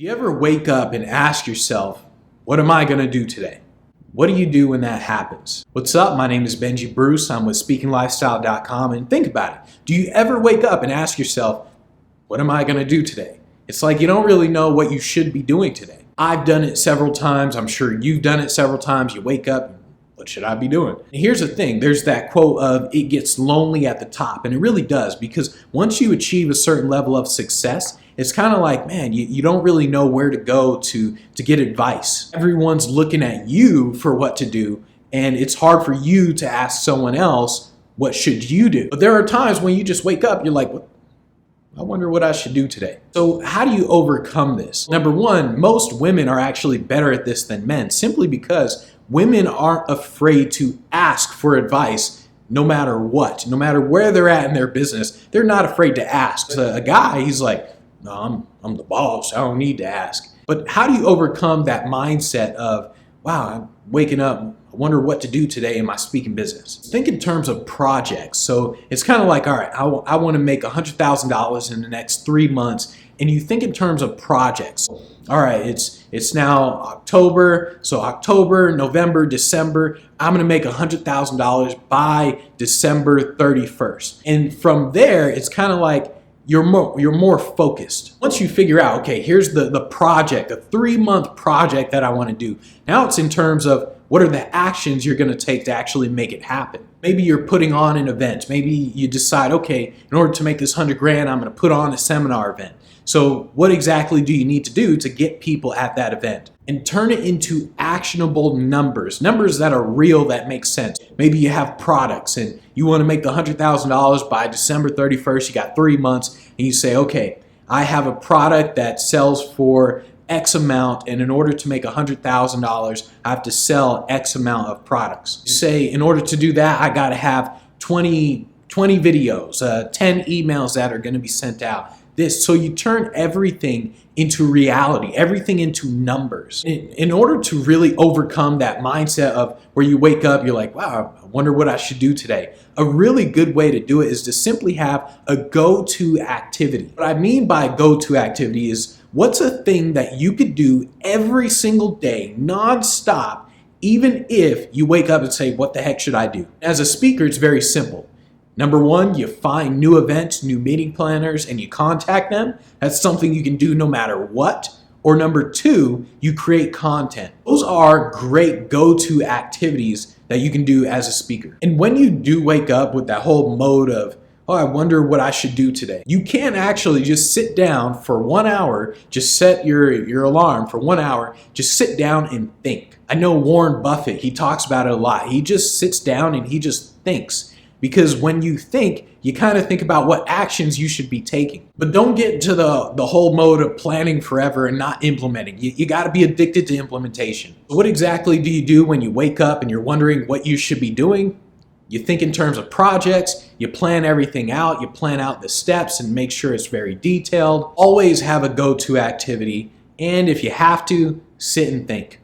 Do you ever wake up and ask yourself, what am I going to do today? What do you do when that happens? What's up? My name is Benji Bruce. I'm with SpeakingLifestyle.com, and think about it. Do you ever wake up and ask yourself, what am I going to do today? It's like you don't really know what you should be doing today. I've done it several times. I'm sure you've done it several times. You wake up, what should I be doing? And here's the thing. There's that quote of it gets lonely at the top, and it really does, because once you achieve a certain level of success, it's kind of like, man, you don't really know where to go to get advice. Everyone's looking at you for what to do, and it's hard for you to ask someone else, what should you do? But there are times when you just wake up, you're like, I wonder what I should do today. So how do you overcome this? Number one, most women are actually better at this than men, simply because women aren't afraid to ask for advice no matter what. No matter where they're at in their business, they're not afraid to ask. So a guy, he's like, no, I'm the boss, I don't need to ask. But how do you overcome that mindset of, wow, I'm waking up, I wonder what to do today in my speaking business? Think in terms of projects. So it's kind of like, all right, I want to make $100,000 in the next 3 months. And you think in terms of projects. All right, it's now October. So October, November, December, I'm going to make $100,000 by December 31st. And from there, it's kind of like, you're more focused. Once you figure out, okay, here's the project, a 3-month project that I want to do. Now it's in terms of what are the actions you're going to take to actually make it happen. Maybe you're putting on an event. Maybe you decide, okay, in order to make this 100 grand, I'm going to put on a seminar event. So what exactly do you need to do to get people at that event? And turn it into actionable numbers that are real, that make sense. Maybe you have products and you want to make the $100,000 by December 31st. You got 3 months and you say, okay, I have a product that sells for X amount, and in order to make $100,000, I have to sell X amount of products. You say, in order to do that, I got to have 20 videos, 10 emails that are going to be sent out. So you turn everything into reality, everything into numbers. In order to really overcome that mindset of where you wake up, you're like, wow, I wonder what I should do today. A really good way to do it is to simply have a go-to activity. What I mean by go-to activity is, what's a thing that you could do every single day, nonstop, even if you wake up and say, what the heck should I do? As a speaker, it's very simple. Number one, you find new events, new meeting planners, and you contact them. That's something you can do no matter what. Or number two, you create content. Those are great go-to activities that you can do as a speaker. And when you do wake up with that whole mode of, oh, I wonder what I should do today, you can actually just sit down for 1 hour, just set your alarm for 1 hour, just sit down and think. I know Warren Buffett, he talks about it a lot. He just sits down and he just thinks. Because when you think, you kind of think about what actions you should be taking. But don't get into the whole mode of planning forever and not implementing. You got to be addicted to implementation. So what exactly do you do when you wake up and you're wondering what you should be doing? You think in terms of projects, you plan everything out, you plan out the steps and make sure it's very detailed. Always have a go-to activity, and if you have to, sit and think.